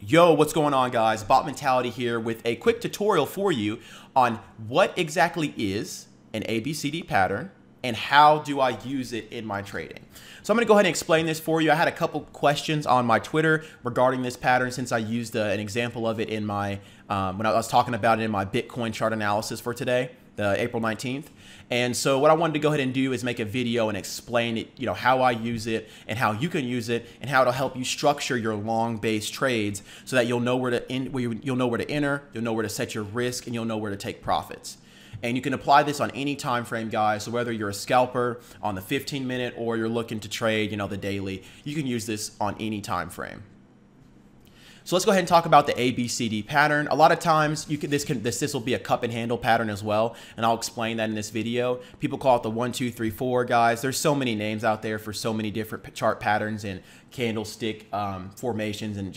Yo, what's going on, guys? Bot Mentality here with a quick tutorial for you on what exactly is an ABCD pattern and how do I use it in my trading. So I'm going to go ahead and explain this for you. I had a couple questions on my Twitter regarding this pattern since I used an example of it in my when I was talking about it in my Bitcoin chart analysis for today, the April 19th. And so what I wanted to go ahead and do is make a video and explain it, how I use it and how you can use it and how it'll help you structure your long base trades so that you'll know where to you'll know where to enter, you'll know where to set your risk, and you'll know where to take profits. And you can apply this on any time frame, guys. So whether you're a scalper on the 15-minute or you're looking to trade, the daily, you can use this on any time frame. So let's go ahead and talk about the ABCD pattern. A lot of times this will be a cup and handle pattern as well, and I'll explain that in this video. People call it the 1, 2, 3, 4, guys. There's so many names out there for so many different chart patterns and candlestick formations, and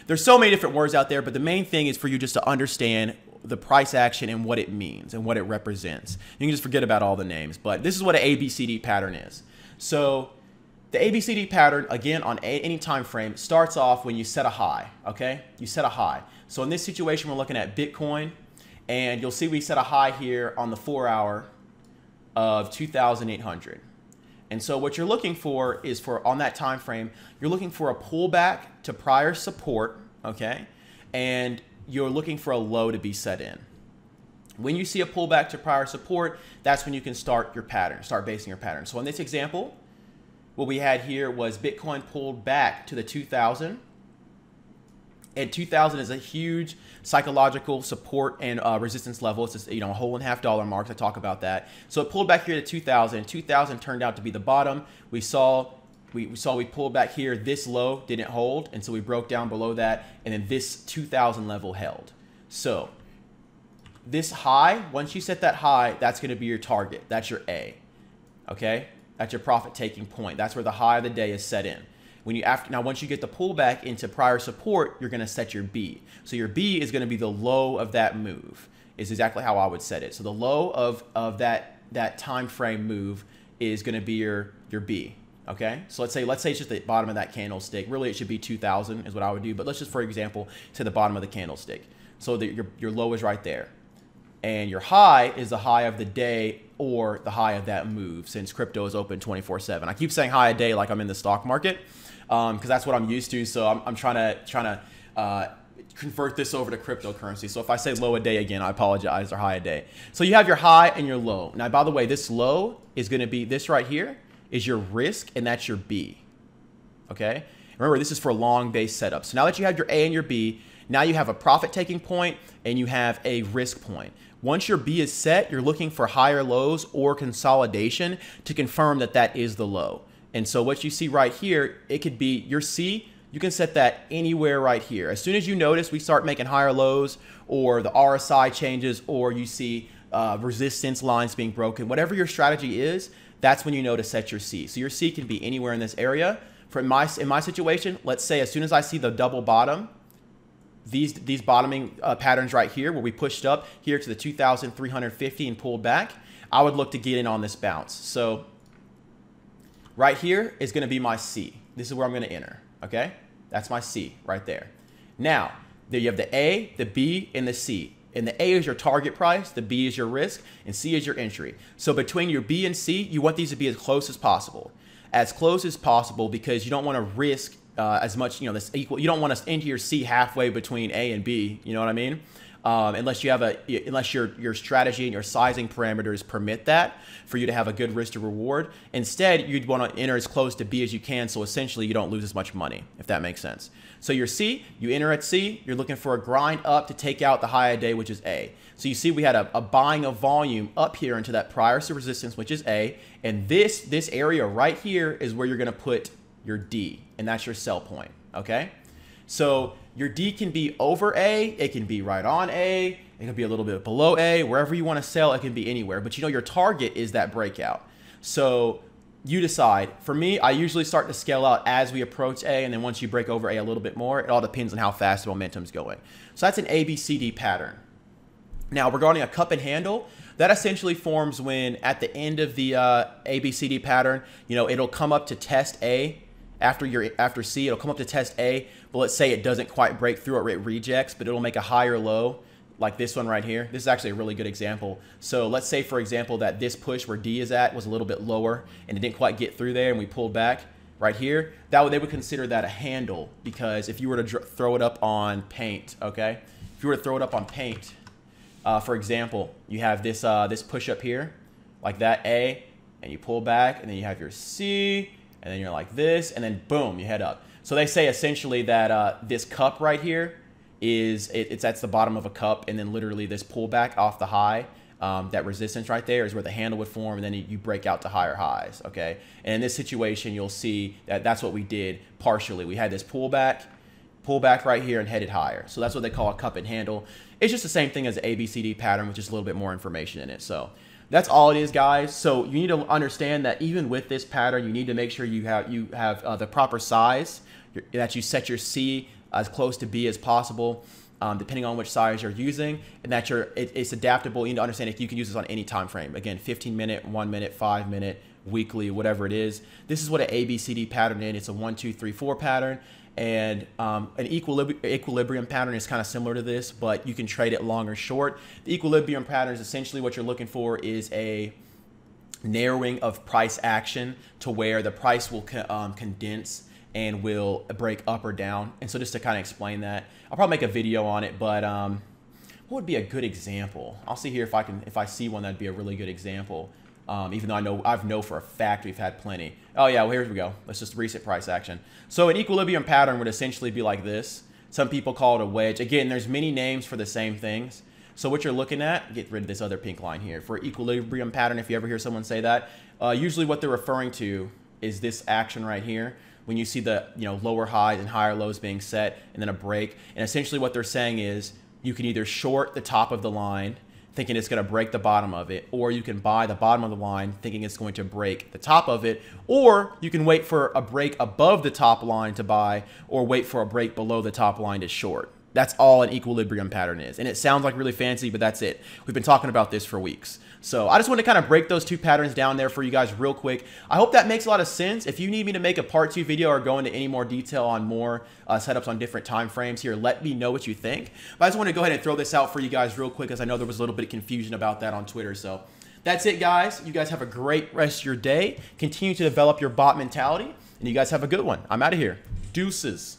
there's so many different words out there. But the main thing is for you just to understand the price action and what it means and what it represents. You can just forget about all the names, but this is what an ABCD pattern is. So the ABCD pattern, again, on any time frame, starts off when you set a high, okay? You set a high. So in this situation, we're looking at Bitcoin, and you'll see we set a high here on the 4-hour of 2,800. And so what you're looking for is on that time frame, you're looking for a pullback to prior support, okay? And you're looking for a low to be set in. When you see a pullback to prior support, that's when you can start your pattern, start basing your pattern. So in this example, what we had here was Bitcoin pulled back to the 2,000. And 2,000 is a huge psychological support and resistance level. It's just, a $1.50 mark. I talk about that. So it pulled back here to 2,000. 2,000 turned out to be the bottom. We pulled back here. This low didn't hold, and so we broke down below that, and then this 2,000 level held. So this high, once you set that high, that's going to be your target. That's your A. Okay. That's your profit taking point. That's where the high of the day is set in. Now, once you get the pullback into prior support, you're going to set your B. So your B is going to be the low of that move. Is exactly how I would set it. So the low of that time frame move is going to be your B. Okay. So let's say it's just the bottom of that candlestick. Really, it should be 2,000 is what I would do. But let's just, for example, to the bottom of the candlestick. So your low is right there. And your high is the high of the day or the high of that move, since crypto is open 24/7. I keep saying high a day like I'm in the stock market because that's what I'm used to. So I'm trying to convert this over to cryptocurrency. So if I say low a day again, I apologize, or high a day. So you have your high and your low. Now, by the way, this low is going to be this right here is your risk, and that's your B. Okay. Remember, this is for long base setup. So now that you have your A and your B, now you have a profit taking point and you have a risk point. Once your B is set, you're looking for higher lows or consolidation to confirm that that is the low. And so what you see right here, it could be your C. You can set that anywhere right here. As soon as you notice we start making higher lows, or the RSI changes, or you see resistance lines being broken, whatever your strategy is, that's when you know to set your C. So your C can be anywhere in this area. In my situation, let's say as soon as I see the double bottom, these bottoming patterns right here, where we pushed up here to the 2,350 and pulled back, I would look to get in on this bounce. So right here is going to be my C. This is where I'm going to enter. Okay, that's my C right there. Now, there you have the A, the B, and the C. And the A is your target price, the B is your risk, and C is your entry. So between your B and C, you want these to be as close as possible. As close as possible, because you don't want to risk as much, this equal. You don't want to enter your C halfway between A and B. You know what I mean? Unless your strategy and your sizing parameters permit that for you to have a good risk to reward. Instead, you'd want to enter as close to B as you can, so essentially you don't lose as much money, if that makes sense. So your C, you enter at C, you're looking for a grind up to take out the high of day, which is A. So you see we had a buying of volume up here into that prior resistance, which is A, and this area right here is where you're going to put your D, and that's your sell point. Okay, so your D can be over A, it can be right on A, it can be a little bit below A, wherever you want to sell, it can be anywhere. But your target is that breakout. So you decide. For me, I usually start to scale out as we approach A, and then once you break over A a little bit more, it all depends on how fast the momentum's going. So that's an ABCD pattern. Now, regarding a cup and handle, that essentially forms when at the end of the ABCD pattern, it'll come up to test A, after C, it'll come up to test A, but let's say it doesn't quite break through or it rejects, but it'll make a higher low like this one right here. This is actually a really good example. So let's say, for example, that this push where D is at was a little bit lower and it didn't quite get through there and we pulled back right here. They would consider that a handle, because if you were to throw it up on paint, okay? If you were to throw it up on paint, for example, you have this, this push up here, like that A, and you pull back, and then you have your C, and then you're like this, and then boom, you head up. So they say essentially that this cup right here is, that's the bottom of a cup, and then literally this pullback off the high, that resistance right there is where the handle would form, and then you break out to higher highs, okay? And in this situation, you'll see that that's what we did partially. We had this pullback right here and headed higher. So that's what they call a cup and handle. It's just the same thing as the ABCD pattern with just a little bit more information in it. So that's all it is, guys. So you need to understand that even with this pattern, you need to make sure you have the proper size, that you set your C as close to B as possible, depending on which size you're using, and that it's adaptable. You need to understand if you can use this on any time frame. Again, 15-minute, 1 minute, 5-minute, weekly, whatever it is. This is what an ABCD pattern is. It's a 1, 2, 3, 4 pattern. And an equilibrium pattern is kind of similar to this, but you can trade it long or short. The equilibrium pattern is essentially what you're looking for is a narrowing of price action to where the price will condense and will break up or down. And so just to kind of explain that, I'll probably make a video on it, but what would be a good example? I'll see here if I see one that'd be a really good example. Even though I know for a fact we've had plenty. Oh yeah, well, here we go. Let's just recent price action. So an equilibrium pattern would essentially be like this. Some people call it a wedge. Again, there's many names for the same things. So what you're looking at, get rid of this other pink line here. For equilibrium pattern, if you ever hear someone say that, usually what they're referring to is this action right here. When you see the lower highs and higher lows being set and then a break. And essentially what they're saying is you can either short the top of the line thinking it's going to break the bottom of it, or you can buy the bottom of the line thinking it's going to break the top of it, or you can wait for a break above the top line to buy, or wait for a break below the top line to short. That's all an equilibrium pattern is. And it sounds like really fancy, but that's it. We've been talking about this for weeks. So I just want to kind of break those two patterns down there for you guys real quick. I hope that makes a lot of sense. If you need me to make a part 2 video or go into any more detail on more setups on different time frames here, let me know what you think. But I just want to go ahead and throw this out for you guys real quick, as I know there was a little bit of confusion about that on Twitter. So that's it, guys. You guys have a great rest of your day. Continue to develop your bot mentality, and you guys have a good one. I'm out of here. Deuces.